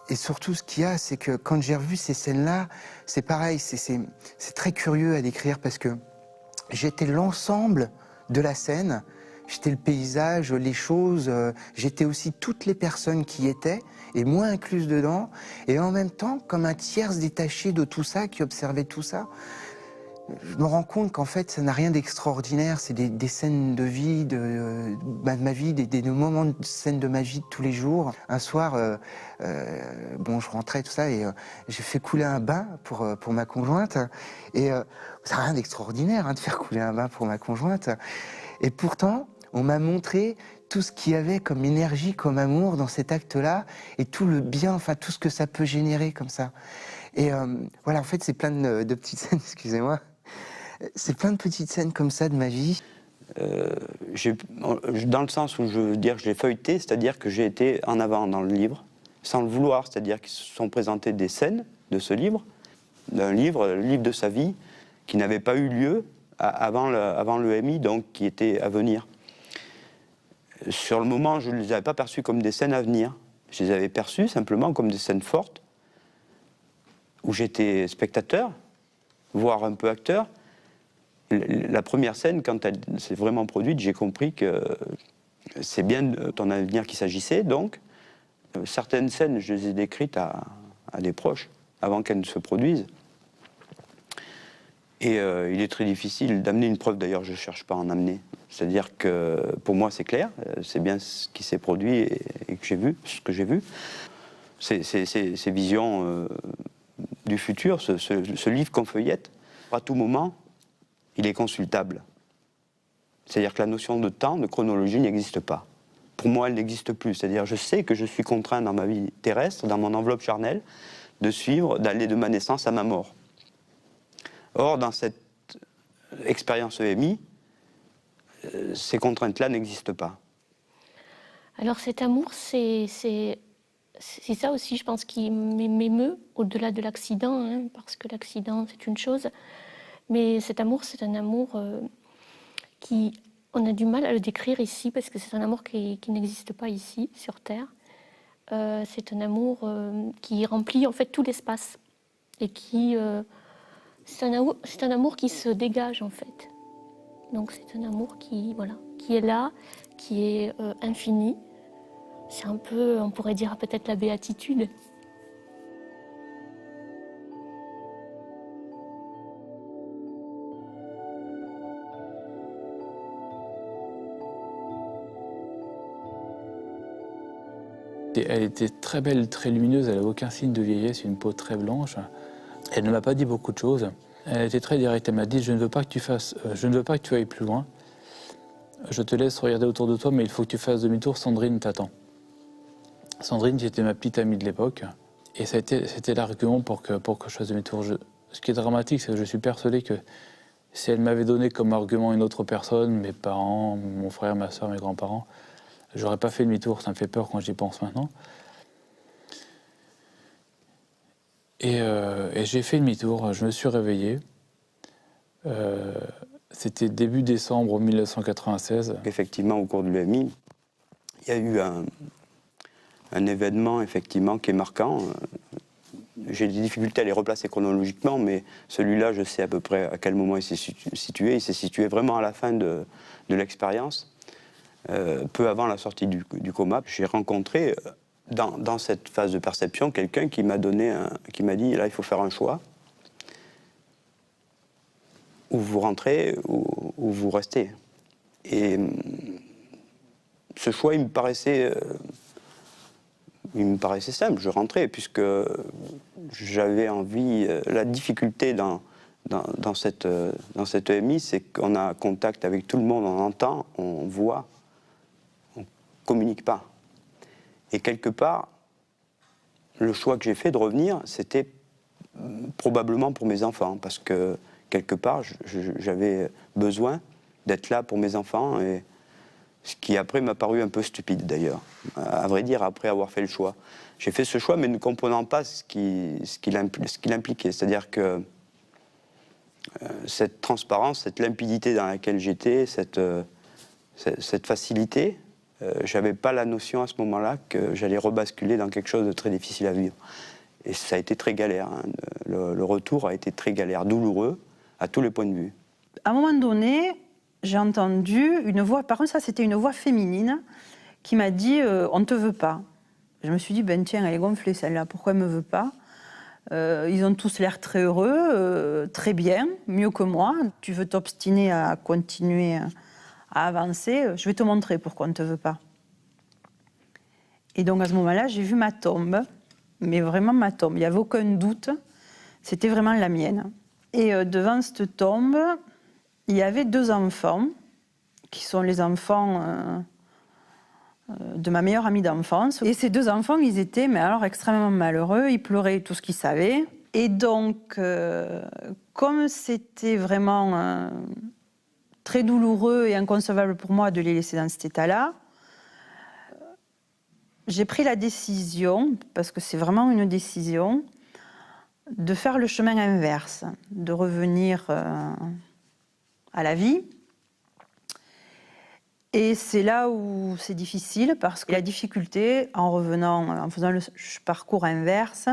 Et surtout, ce qu'il y a, c'est que quand j'ai revu ces scènes-là, c'est pareil, c'est très curieux à décrire parce que j'étais l'ensemble de la scène, j'étais le paysage, les choses, j'étais aussi toutes les personnes qui y étaient, et moi incluse dedans, et en même temps, comme un tiers détaché de tout ça, qui observait tout ça. je me rends compte qu'en fait, ça n'a rien d'extraordinaire. C'est des scènes de vie, de ma vie, des moments de scènes de ma vie de tous les jours. Un soir, bon, je rentrais, tout ça, et j'ai fait couler un bain pour ma conjointe. Et ça n'a rien d'extraordinaire hein, de faire couler un bain pour ma conjointe. Et pourtant, on m'a montré tout ce qu'il y avait comme énergie, comme amour dans cet acte-là, et tout le bien, enfin tout ce que ça peut générer comme ça. Et voilà, en fait, c'est plein de petites scènes, excusez-moi. C'est plein de petites scènes comme ça de ma vie. Dans le sens où je veux dire que je l'ai feuilleté, c'est-à-dire que j'ai été en avant dans le livre, sans le vouloir, c'est-à-dire qu'ils se sont présentés des scènes de ce livre, le livre de sa vie, qui n'avait pas eu lieu avant l'EMI, donc qui était à venir. Sur le moment, je ne les avais pas perçus comme des scènes à venir. Je les avais perçus simplement comme des scènes fortes, où j'étais spectateur, voire un peu acteur. La première scène, quand elle s'est vraiment produite, j'ai compris que c'est bien de ton avenir qu'il s'agissait. Donc, certaines scènes, je les ai décrites à des proches, avant qu'elles ne se produisent. Et il est très difficile d'amener une preuve, d'ailleurs, je ne cherche pas à en amener. C'est-à-dire que, pour moi, c'est clair, c'est bien ce qui s'est produit et que j'ai vu, ce que j'ai vu. Ces visions du futur, ce livre qu'on feuillette, à tout moment, il est consultable. C'est-à-dire que la notion de temps, de chronologie n'existe pas. Pour moi, elle n'existe plus. C'est-à-dire je sais que je suis contraint dans ma vie terrestre, dans mon enveloppe charnelle, de suivre, d'aller de ma naissance à ma mort. Or, dans cette expérience EMI, ces contraintes-là n'existent pas. Alors cet amour, c'est ça aussi, je pense, qui m'émeut, au-delà de l'accident, hein, parce que l'accident, c'est une chose. Mais cet amour, c'est un amour qui... On a du mal à le décrire ici, parce que c'est un amour qui n'existe pas ici, sur Terre. C'est un amour qui remplit, en fait, tout l'espace. Et qui... c'est un amour qui se dégage, en fait. Donc c'est un amour qui, voilà, qui est là, qui est infini. C'est un peu, on pourrait dire peut-être la béatitude. Elle était très belle, très lumineuse, elle n'avait aucun signe de vieillesse, une peau très blanche. Elle ne m'a pas dit beaucoup de choses. Elle était très directe, elle m'a dit « je ne veux pas que tu ailles plus loin. Je te laisse regarder autour de toi, mais il faut que tu fasses demi-tour, Sandrine t'attend. » Sandrine, qui était ma petite amie de l'époque, et c'était l'argument pour que je fasse demi-tour. Ce qui est dramatique, c'est que je suis persuadé que si elle m'avait donné comme argument une autre personne, mes parents, mon frère, ma soeur, mes grands-parents, j'aurais pas fait demi-tour, ça me fait peur quand j'y pense maintenant. Et j'ai fait demi-tour, je me suis réveillé. C'était début décembre 1996. Effectivement, au cours de l'EMI, il y a eu un événement effectivement qui est marquant. J'ai des difficultés à les replacer chronologiquement, mais celui-là, je sais à peu près à quel moment il s'est situé. Il s'est situé vraiment à la fin de l'expérience. Peu avant la sortie du coma, j'ai rencontré dans cette phase de perception quelqu'un qui m'a dit là il faut faire un choix, ou vous rentrez ou vous restez. Et ce choix il me paraissait simple, je rentrais puisque j'avais envie. La difficulté dans cette EMI, c'est qu'on a contact avec tout le monde, on entend, on voit. Communique pas. Et quelque part, le choix que j'ai fait de revenir, c'était probablement pour mes enfants, parce que quelque part, j'avais besoin d'être là pour mes enfants, et ce qui après m'a paru un peu stupide d'ailleurs, à vrai dire, après avoir fait le choix. J'ai fait ce choix, mais ne comprenant pas ce qu'il impliquait, c'est-à-dire que cette transparence, cette limpidité dans laquelle j'étais, cette facilité, j'avais pas la notion à ce moment-là que j'allais rebasculer dans quelque chose de très difficile à vivre. Et ça a été très galère. Hein. Le retour a été très galère, douloureux, à tous les points de vue. À un moment donné, j'ai entendu une voix, par contre ça c'était une voix féminine, qui m'a dit « on ne te veut pas ». Je me suis dit « ben tiens, elle est gonflée celle-là, pourquoi elle ne me veut pas ?» Ils ont tous l'air très heureux, très bien, mieux que moi. Tu veux t'obstiner à continuer à avancer, je vais te montrer pourquoi on ne te veut pas. Et donc à ce moment-là, j'ai vu ma tombe, mais vraiment ma tombe, il n'y avait aucun doute, c'était vraiment la mienne. Et devant cette tombe, il y avait 2 enfants, qui sont les enfants de ma meilleure amie d'enfance. Et ces 2 enfants, ils étaient mais alors extrêmement malheureux, ils pleuraient tout ce qu'ils savaient. Et donc, comme c'était vraiment très douloureux et inconcevable pour moi de les laisser dans cet état-là, j'ai pris la décision, parce que c'est vraiment une décision, de faire le chemin inverse, de revenir à la vie. Et c'est là où c'est difficile, parce que la difficulté, en revenant, en faisant le parcours inverse,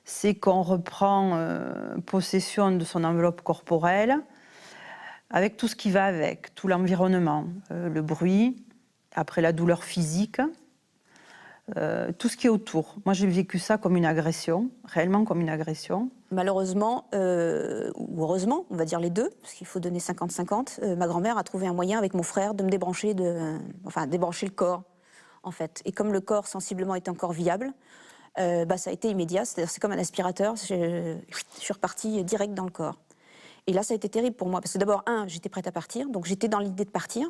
c'est qu'on reprend possession de son enveloppe corporelle, avec tout ce qui va avec, tout l'environnement, le bruit, après la douleur physique, tout ce qui est autour. Moi, j'ai vécu ça comme une agression, réellement comme une agression. Malheureusement, ou heureusement, on va dire les deux, parce qu'il faut donner 50-50, ma grand-mère a trouvé un moyen avec mon frère de me débrancher, débrancher le corps, en fait. Et comme le corps sensiblement était encore viable, ça a été immédiat, c'est-à-dire c'est comme un aspirateur, je suis repartie direct dans le corps. Et là, ça a été terrible pour moi, parce que d'abord, j'étais prête à partir, donc j'étais dans l'idée de partir,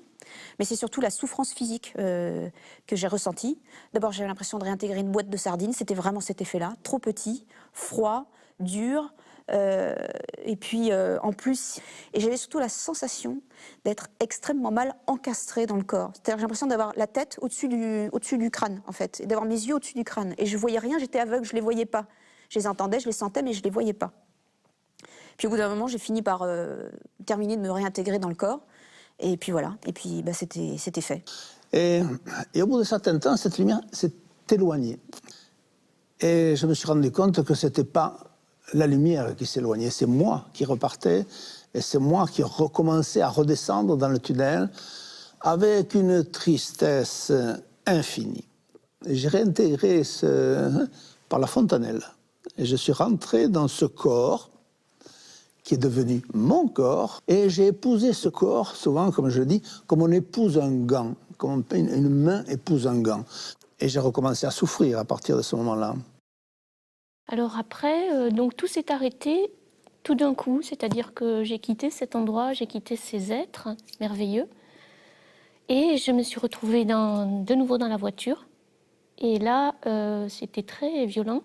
mais c'est surtout la souffrance physique que j'ai ressentie. D'abord, j'avais l'impression de réintégrer une boîte de sardines, c'était vraiment cet effet-là, trop petit, froid, dur, et puis en plus, et j'avais surtout la sensation d'être extrêmement mal encastrée dans le corps. C'est-à-dire j'ai l'impression d'avoir la tête au-dessus du crâne, en fait, et d'avoir mes yeux au-dessus du crâne. Et je voyais rien, j'étais aveugle, je les voyais pas. Je les entendais, je les sentais, mais je les voyais pas. Puis au bout d'un moment, j'ai fini par terminer de me réintégrer dans le corps. Et puis voilà, et puis c'était fait. Et au bout de certain temps, cette lumière s'est éloignée. Et je me suis rendu compte que ce n'était pas la lumière qui s'éloignait, c'est moi qui repartais, et c'est moi qui recommençais à redescendre dans le tunnel avec une tristesse infinie. J'ai réintégré par la fontanelle. Et je suis rentré dans ce corps qui est devenu mon corps, et j'ai épousé ce corps, souvent, comme je le dis, comme on épouse un gant, comme une main épouse un gant. Et j'ai recommencé à souffrir à partir de ce moment-là. Alors après, donc tout s'est arrêté tout d'un coup, c'est-à-dire que j'ai quitté cet endroit, j'ai quitté ces êtres merveilleux, et je me suis retrouvée de nouveau dans la voiture. Et là, c'était très violent,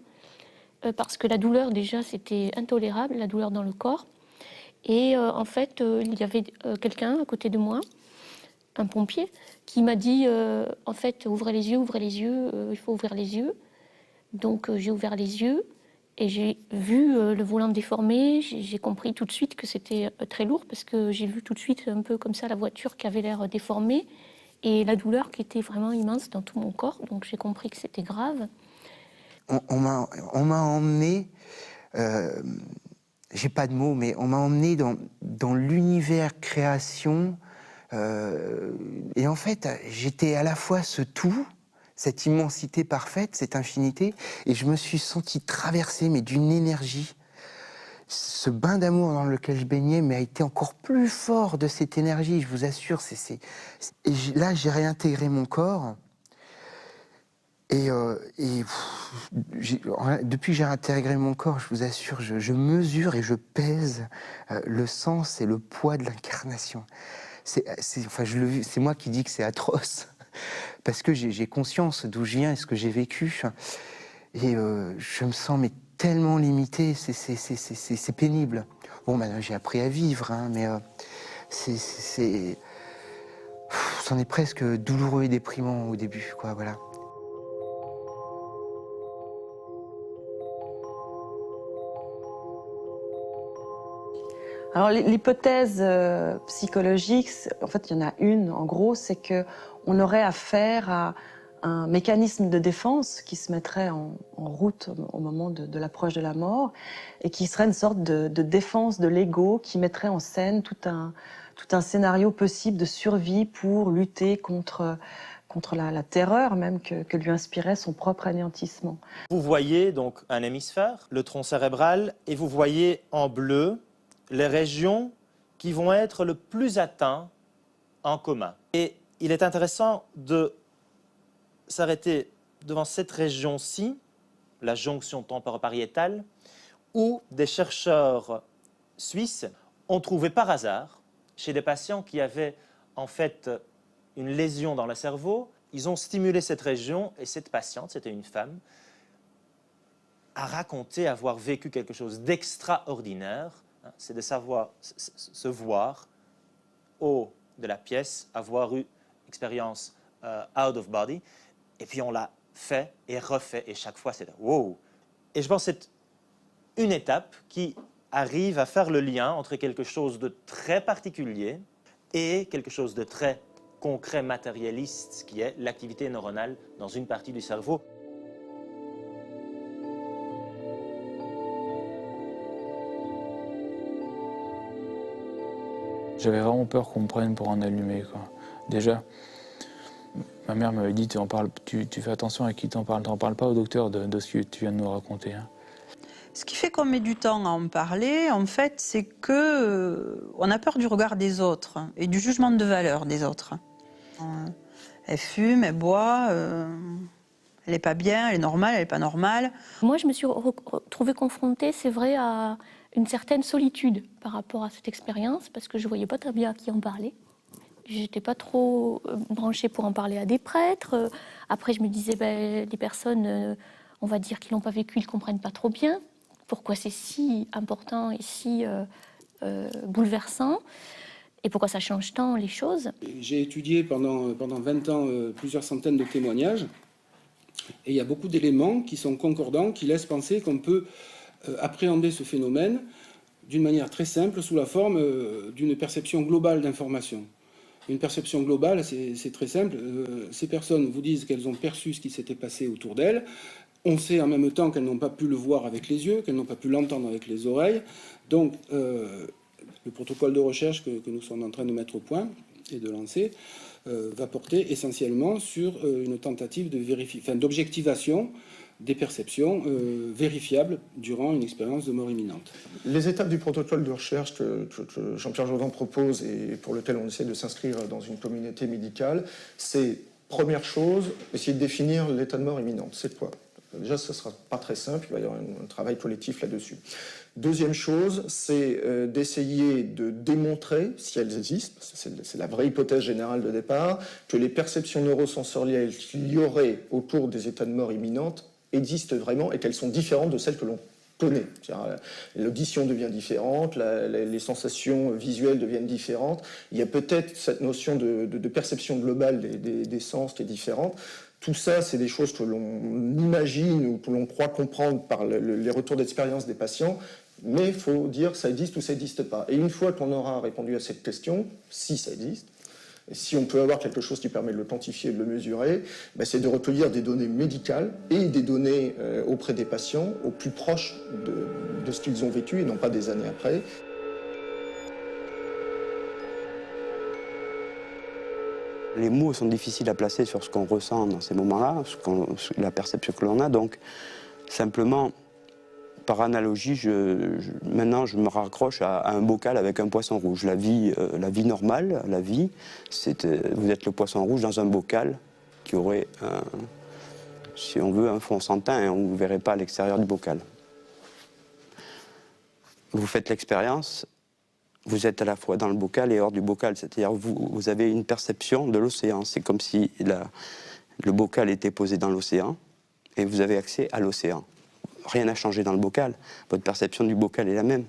parce que la douleur, déjà, c'était intolérable, la douleur dans le corps. Et en fait, il y avait quelqu'un à côté de moi, un pompier, qui m'a dit, en fait, ouvrez les yeux, il faut ouvrir les yeux. Donc j'ai ouvert les yeux et j'ai vu le volant déformé. J'ai compris tout de suite que c'était très lourd, parce que j'ai vu tout de suite un peu comme ça la voiture qui avait l'air déformée et la douleur qui était vraiment immense dans tout mon corps. Donc j'ai compris que c'était grave. On m'a emmené, j'ai pas de mots, mais on m'a emmené dans l'univers création. Et en fait, j'étais à la fois ce tout, cette immensité parfaite, cette infinité, et je me suis senti traversé, mais d'une énergie. Ce bain d'amour dans lequel je baignais a été encore plus fort de cette énergie, je vous assure. Et là, j'ai réintégré mon corps. Et depuis que j'ai intégré mon corps, je vous assure, je mesure et je pèse le sens et le poids de l'incarnation. C'est moi qui dis que c'est atroce, parce que j'ai conscience d'où je viens et ce que j'ai vécu. Et je me sens tellement limité, c'est pénible. Bon, maintenant j'ai appris à vivre, hein, mais c'en est presque douloureux et déprimant au début, quoi, voilà. Alors l'hypothèse psychologique, en fait il y en a une, en gros, c'est qu'on aurait affaire à un mécanisme de défense qui se mettrait en route au moment de l'approche de la mort, et qui serait une sorte de défense de l'ego qui mettrait en scène tout un scénario possible de survie pour lutter contre contre la terreur même que lui inspirait son propre anéantissement. Vous voyez donc un hémisphère, le tronc cérébral, et vous voyez en bleu les régions qui vont être le plus atteintes en coma. Et il est intéressant de s'arrêter devant cette région-ci, la jonction temporopariétale, où des chercheurs suisses ont trouvé par hasard, chez des patients qui avaient en fait une lésion dans le cerveau, ils ont stimulé cette région et cette patiente, c'était une femme, a raconté avoir vécu quelque chose d'extraordinaire. C'est de savoir se voir haut de la pièce, avoir eu expérience out of body, et puis on l'a fait et refait, et chaque fois c'est wow. Et je pense que c'est une étape qui arrive à faire le lien entre quelque chose de très particulier et quelque chose de très concret, matérialiste, qui est l'activité neuronale dans une partie du cerveau. J'avais vraiment peur qu'on me prenne pour un allumé, quoi. Déjà, ma mère m'avait dit, tu fais attention à qui t'en parles pas au docteur de ce que tu viens de nous raconter. Hein. Ce qui fait qu'on met du temps à en parler, en fait, c'est que on a peur du regard des autres et du jugement de valeur des autres. Elle fume, elle boit, elle n'est pas bien, elle est normale, elle n'est pas normale. Moi, je me suis retrouvée confrontée, c'est vrai, à une certaine solitude par rapport à cette expérience, parce que je ne voyais pas très bien à qui en parler. Je n'étais pas trop branchée pour en parler à des prêtres. Après, je me disais, les personnes, on va dire, qui ne l'ont pas vécu, ils ne comprennent pas trop bien pourquoi c'est si important et si bouleversant. Et pourquoi ça change tant les choses? J'ai étudié pendant 20 ans plusieurs centaines de témoignages. Et il y a beaucoup d'éléments qui sont concordants, qui laissent penser qu'on peut appréhender ce phénomène d'une manière très simple, sous la forme d'une perception globale d'information. Une perception globale, c'est très simple. Ces personnes vous disent qu'elles ont perçu ce qui s'était passé autour d'elles. On sait en même temps qu'elles n'ont pas pu le voir avec les yeux, qu'elles n'ont pas pu l'entendre avec les oreilles. Donc, le protocole de recherche que nous sommes en train de mettre au point et de lancer va porter essentiellement sur une tentative d'objectivation des perceptions vérifiables durant une expérience de mort imminente. Les étapes du protocole de recherche que Jean-Pierre Jourdan propose et pour lequel on essaie de s'inscrire dans une communauté médicale, c'est, première chose, essayer de définir l'état de mort imminente. C'est quoi? Déjà, ce ne sera pas très simple, il va y avoir un travail collectif là-dessus. Deuxième chose, c'est d'essayer de démontrer, si elles existent, c'est la vraie hypothèse générale de départ, que les perceptions neurosensorielles qu'il y aurait autour des états de mort imminente existent vraiment et qu'elles sont différentes de celles que l'on connaît. L'audition devient différente, les sensations visuelles deviennent différentes. Il y a peut-être cette notion de perception globale des sens qui est différente. Tout ça, c'est des choses que l'on imagine ou que l'on croit comprendre par les retours d'expérience des patients, mais il faut dire ça existe ou ça n'existe pas. Et une fois qu'on aura répondu à cette question, si ça existe, et si on peut avoir quelque chose qui permet de le quantifier et de le mesurer, c'est de recueillir des données médicales et des données auprès des patients au plus proche de ce qu'ils ont vécu et non pas des années après. Les mots sont difficiles à placer sur ce qu'on ressent dans ces moments-là, la perception que l'on a. Donc, simplement, par analogie, maintenant, je me raccroche à un bocal avec un poisson rouge. La vie normale, vous êtes le poisson rouge dans un bocal qui aurait, si on veut, un fond sans teint et on ne verrait pas à l'extérieur du bocal. Vous faites l'expérience. Vous êtes à la fois dans le bocal et hors du bocal, c'est-à-dire vous avez une perception de l'océan. C'est comme si le bocal était posé dans l'océan et vous avez accès à l'océan. Rien n'a changé dans le bocal. Votre perception du bocal est la même.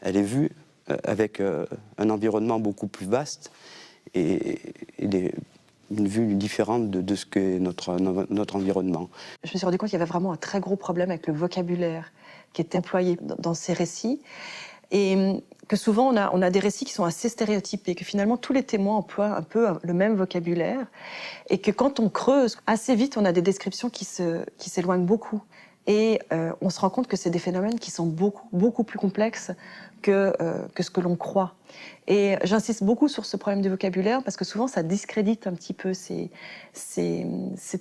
Elle est vue avec un environnement beaucoup plus vaste et une vue différente de ce qu'est notre environnement. Je me suis rendu compte qu'il y avait vraiment un très gros problème avec le vocabulaire qui était employé dans ces récits. Et que souvent, on a des récits qui sont assez stéréotypés, que finalement, tous les témoins emploient un peu le même vocabulaire, et que quand on creuse, assez vite, on a des descriptions qui s'éloignent beaucoup. Et on se rend compte que c'est des phénomènes qui sont beaucoup plus complexes que ce que l'on croit. Et j'insiste beaucoup sur ce problème de vocabulaire parce que souvent ça discrédite un petit peu ces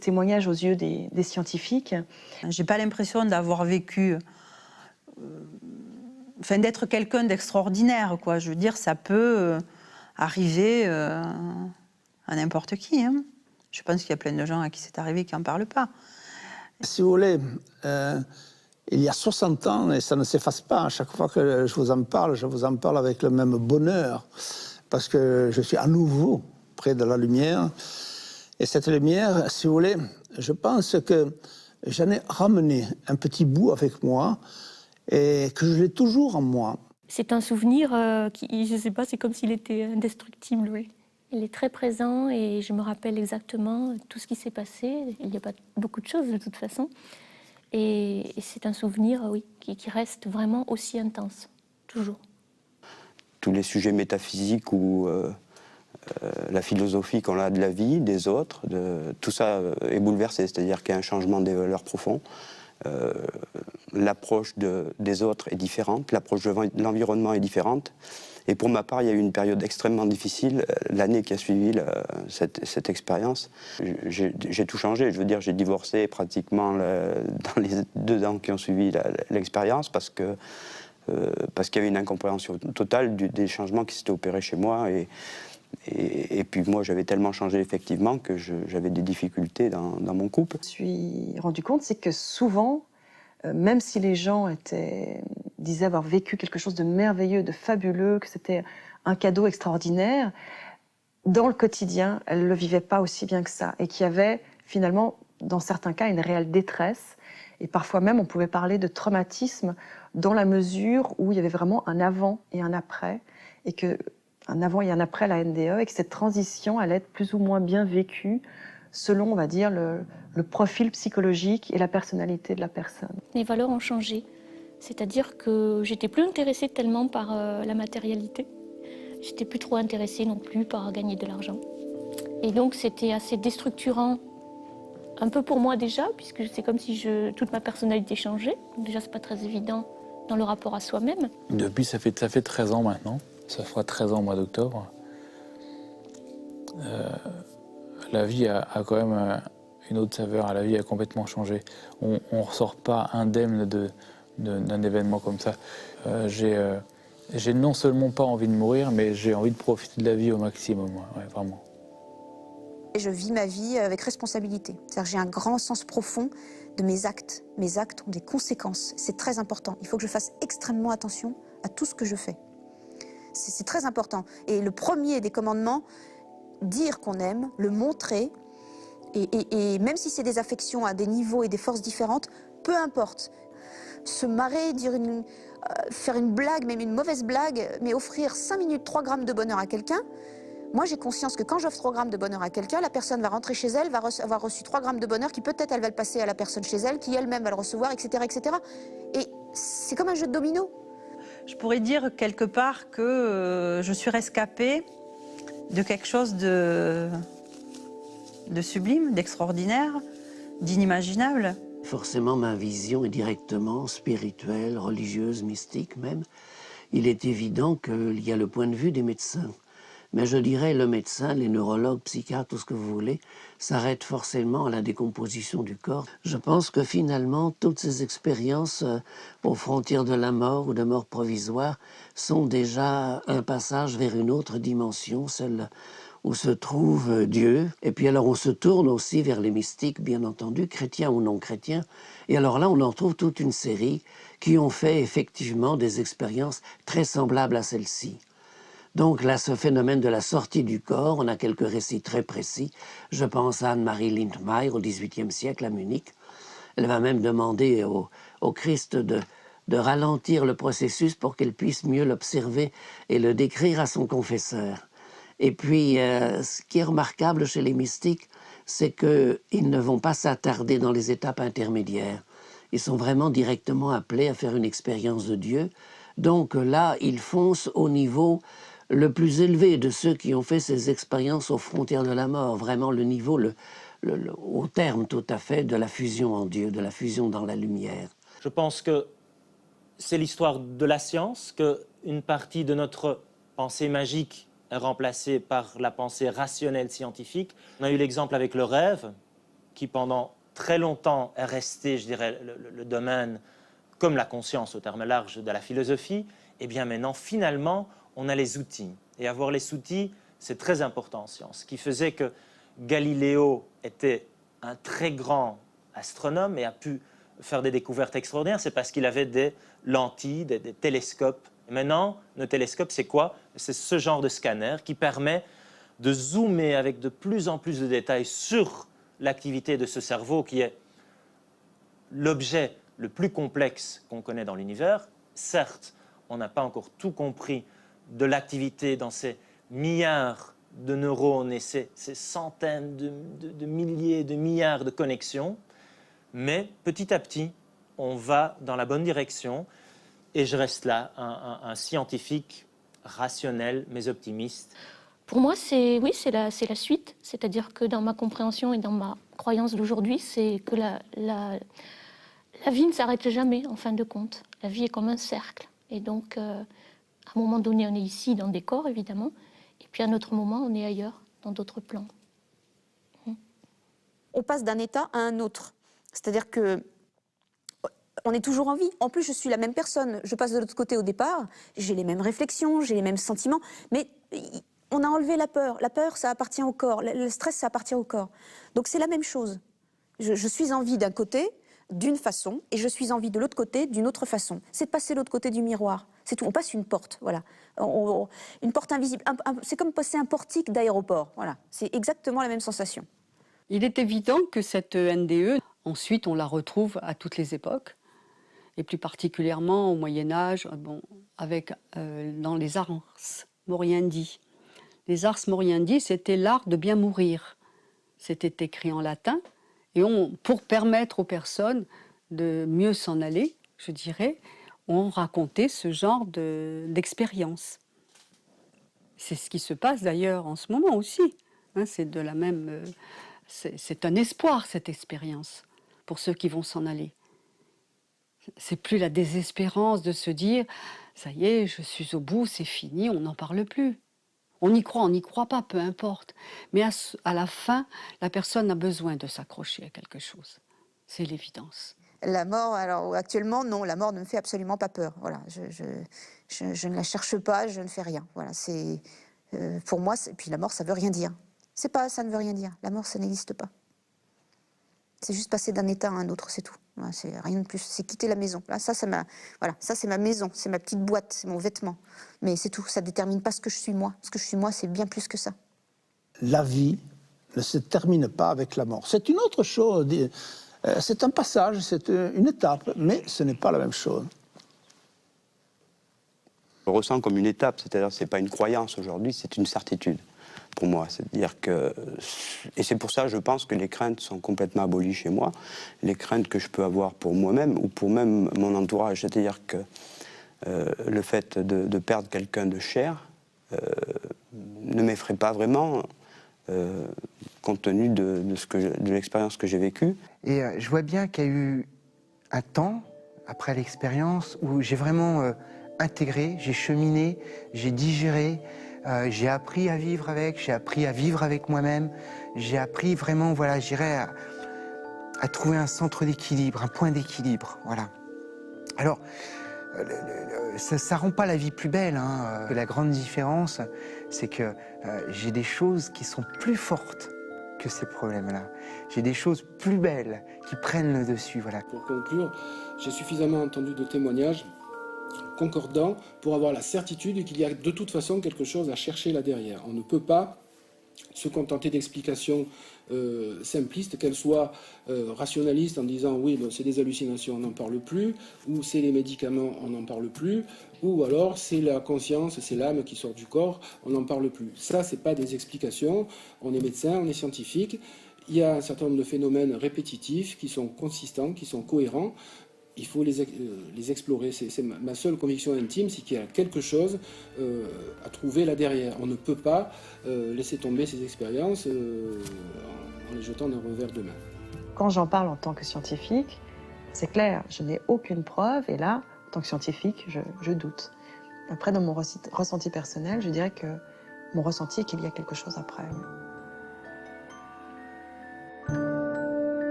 témoignages aux yeux des scientifiques. J'ai pas l'impression d'avoir vécu, enfin d'être quelqu'un d'extraordinaire, quoi. Je veux dire, ça peut arriver à n'importe qui. Hein. Je pense qu'il y a plein de gens à qui c'est arrivé qui n'en parlent pas. Si vous voulez, il y a 60 ans, et ça ne s'efface pas, à chaque fois que je vous en parle avec le même bonheur, parce que je suis à nouveau près de la lumière. Et cette lumière, si vous voulez, je pense que j'en ai ramené un petit bout avec moi, et que je l'ai toujours en moi. C'est un souvenir qui, je ne sais pas, c'est comme s'il était indestructible, oui. Il est très présent et je me rappelle exactement tout ce qui s'est passé. Il n'y a pas beaucoup de choses de toute façon. Et c'est un souvenir, oui, qui reste vraiment aussi intense, toujours. Tous les sujets métaphysiques ou la philosophie qu'on a de la vie, des autres, tout ça est bouleversé, c'est-à-dire qu'il y a un changement des valeurs profonds. L'approche des autres est différente, l'approche de l'environnement est différente. Et pour ma part, il y a eu une période extrêmement difficile, l'année qui a suivi cette expérience. J'ai tout changé, je veux dire, j'ai divorcé pratiquement dans les 2 ans qui ont suivi l'expérience parce qu'il y avait une incompréhension totale des changements qui s'étaient opérés chez moi. Et puis moi, j'avais tellement changé effectivement que j'avais des difficultés dans mon couple. Je me suis rendu compte, c'est que souvent, même si les gens disaient avoir vécu quelque chose de merveilleux, de fabuleux, que c'était un cadeau extraordinaire, dans le quotidien, elles ne le vivaient pas aussi bien que ça. Et qu'il y avait finalement, dans certains cas, une réelle détresse. Et parfois même, on pouvait parler de traumatisme dans la mesure où il y avait vraiment un avant et un après. Et un avant et un après la NDE, et que cette transition allait être plus ou moins bien vécue selon, on va dire, le profil psychologique et la personnalité de la personne. Les valeurs ont changé, c'est-à-dire que j'étais plus intéressée tellement par la matérialité. J'étais plus trop intéressée non plus par gagner de l'argent. Et donc c'était assez déstructurant, un peu pour moi déjà, puisque c'est comme si toute ma personnalité changeait. Donc déjà c'est pas très évident dans le rapport à soi-même. Depuis, ça fait 13 ans maintenant. Ça fera 13 ans au mois d'octobre. La vie a quand même une autre saveur. La vie a complètement changé. On ne ressort pas indemne d'un événement comme ça. J'ai non seulement pas envie de mourir, mais j'ai envie de profiter de la vie au maximum, ouais, vraiment. Je vis ma vie avec responsabilité. C'est-à-dire que j'ai un grand sens profond de mes actes. Mes actes ont des conséquences. C'est très important. Il faut que je fasse extrêmement attention à tout ce que je fais. C'est très important. Et le premier des commandements, dire qu'on aime, le montrer, et même si c'est des affections à des niveaux et des forces différentes, peu importe. Se marrer, faire une blague, même une mauvaise blague, mais offrir 5 minutes, 3 grammes de bonheur à quelqu'un, moi j'ai conscience que quand j'offre 3 grammes de bonheur à quelqu'un, la personne va rentrer chez elle, va avoir reçu 3 grammes de bonheur qui peut-être elle va le passer à la personne chez elle, qui elle-même va le recevoir, etc. etc. Et c'est comme un jeu de domino. Je pourrais dire quelque part que je suis rescapée de quelque chose de sublime, d'extraordinaire, d'inimaginable. Forcément, ma vision est directement spirituelle, religieuse, mystique même. Il est évident qu'il y a le point de vue des médecins. Mais je dirais le médecin, les neurologues, psychiatres, tout ce que vous voulez, s'arrêtent forcément à la décomposition du corps. Je pense que finalement, toutes ces expériences aux frontières de la mort ou de mort provisoire sont déjà un passage vers une autre dimension, celle où se trouve Dieu. Et puis alors on se tourne aussi vers les mystiques, bien entendu, chrétiens ou non chrétiens. Et alors là, on en trouve toute une série qui ont fait effectivement des expériences très semblables à celle-ci. Donc là, ce phénomène de la sortie du corps, on a quelques récits très précis. Je pense à Anne-Marie Lindmeier au XVIIIe siècle à Munich. Elle va même demander au Christ de ralentir le processus pour qu'elle puisse mieux l'observer et le décrire à son confesseur. Et puis, ce qui est remarquable chez les mystiques, c'est qu'ils ne vont pas s'attarder dans les étapes intermédiaires. Ils sont vraiment directement appelés à faire une expérience de Dieu. Donc là, ils foncent au niveau le plus élevé de ceux qui ont fait ces expériences aux frontières de la mort, vraiment le niveau, au terme tout à fait de la fusion en Dieu, de la fusion dans la lumière. Je pense que c'est l'histoire de la science, qu'une partie de notre pensée magique est remplacée par la pensée rationnelle scientifique. On a eu l'exemple avec le rêve, qui pendant très longtemps est resté, je dirais, le domaine comme la conscience au terme large de la philosophie. Et bien maintenant, finalement, on a les outils. Et avoir les outils, c'est très important en science. Ce qui faisait que Galiléo était un très grand astronome et a pu faire des découvertes extraordinaires, c'est parce qu'il avait des lentilles, des télescopes. Et maintenant, nos télescopes, c'est quoi? C'est ce genre de scanner qui permet de zoomer avec de plus en plus de détails sur l'activité de ce cerveau qui est l'objet le plus complexe qu'on connaît dans l'univers. Certes, on n'a pas encore tout compris de l'activité dans ces milliards de neurones et ces centaines de milliers, de milliards de connexions, mais petit à petit, on va dans la bonne direction et je reste là, un scientifique rationnel mais optimiste. Pour moi, c'est la suite, c'est-à-dire que dans ma compréhension et dans ma croyance d'aujourd'hui, c'est que la vie ne s'arrête jamais en fin de compte. La vie est comme un cercle. Et donc, à un moment donné, on est ici dans des corps, évidemment, et puis à un autre moment, on est ailleurs, dans d'autres plans. On passe d'un état à un autre. C'est-à-dire que on est toujours en vie. En plus, je suis la même personne. Je passe de l'autre côté au départ, j'ai les mêmes réflexions, j'ai les mêmes sentiments, mais on a enlevé la peur. La peur, ça appartient au corps. Le stress, ça appartient au corps. Donc c'est la même chose. Je suis en vie d'un côté, d'une façon, et je suis en vie de l'autre côté, d'une autre façon. C'est de passer de l'autre côté du miroir. C'est tout. On passe une porte, voilà. Une porte invisible. C'est comme passer un portique d'aéroport. Voilà. C'est exactement la même sensation. Il est évident que cette NDE, ensuite, on la retrouve à toutes les époques, et plus particulièrement au Moyen-Âge, dans les ars moriendi. Les ars moriendi, c'était l'art de bien mourir. C'était écrit en latin, et pour permettre aux personnes de mieux s'en aller, je dirais, on racontait ce genre d'expérience. C'est ce qui se passe d'ailleurs en ce moment aussi. Hein, c'est de la même... C'est un espoir, cette expérience, pour ceux qui vont s'en aller. C'est plus la désespérance de se dire « ça y est, je suis au bout, c'est fini, on n'en parle plus ». On y croit, on n'y croit pas, peu importe. Mais à la fin, la personne a besoin de s'accrocher à quelque chose. C'est l'évidence. La mort, alors actuellement, non, la mort ne me fait absolument pas peur. Voilà, je ne la cherche pas, je ne fais rien. Voilà, c'est pour moi. Puis la mort, ça veut rien dire. Ça ne veut rien dire. La mort, ça n'existe pas. C'est juste passer d'un état à un autre, c'est tout. Voilà, c'est rien de plus. C'est quitter la maison. Là, ça c'est ma maison, c'est ma petite boîte, c'est mon vêtement. Mais c'est tout. Ça détermine pas ce que je suis moi. Ce que je suis moi, c'est bien plus que ça. La vie ne se termine pas avec la mort. C'est une autre chose. C'est un passage, c'est une étape, mais ce n'est pas la même chose. Je le ressens comme une étape, c'est-à-dire que ce n'est pas une croyance aujourd'hui, c'est une certitude pour moi. C'est-à-dire que, et c'est pour ça, je pense que les craintes sont complètement abolies chez moi, les craintes que je peux avoir pour moi-même ou pour même mon entourage. C'est-à-dire que le fait de perdre quelqu'un de cher ne m'effraie pas vraiment, compte tenu de l'expérience que j'ai vécue. Et je vois bien qu'il y a eu un temps, après l'expérience, où j'ai vraiment intégré, j'ai cheminé, j'ai digéré, j'ai appris à vivre avec, j'ai appris à vivre avec moi-même, j'ai appris vraiment, voilà, j'irais à trouver un centre d'équilibre, un point d'équilibre, voilà. Alors, ça rend pas la vie plus belle, hein. La grande différence, c'est que j'ai des choses qui sont plus fortes que ces problèmes-là. J'ai des choses plus belles qui prennent le dessus, voilà. Pour conclure, j'ai suffisamment entendu de témoignages concordants pour avoir la certitude qu'il y a de toute façon quelque chose à chercher là derrière. On ne peut pas se contenter d'explications simplistes, qu'elles soient rationalistes en disant oui, bon, c'est des hallucinations, on n'en parle plus, ou c'est les médicaments, on n'en parle plus, ou alors c'est la conscience, c'est l'âme qui sort du corps, on n'en parle plus. Ça, c'est pas des explications. On est médecin, on est scientifique. Il y a un certain nombre de phénomènes répétitifs qui sont consistants, qui sont cohérents. Il faut les explorer. C'est ma seule conviction intime, c'est qu'il y a quelque chose à trouver là derrière. On ne peut pas laisser tomber ces expériences en les jetant d'un revers de main. Quand j'en parle en tant que scientifique, c'est clair, je n'ai aucune preuve et là, En tant que scientifique, je doute. Après, dans mon ressenti personnel, je dirais que mon ressenti est qu'il y a quelque chose après.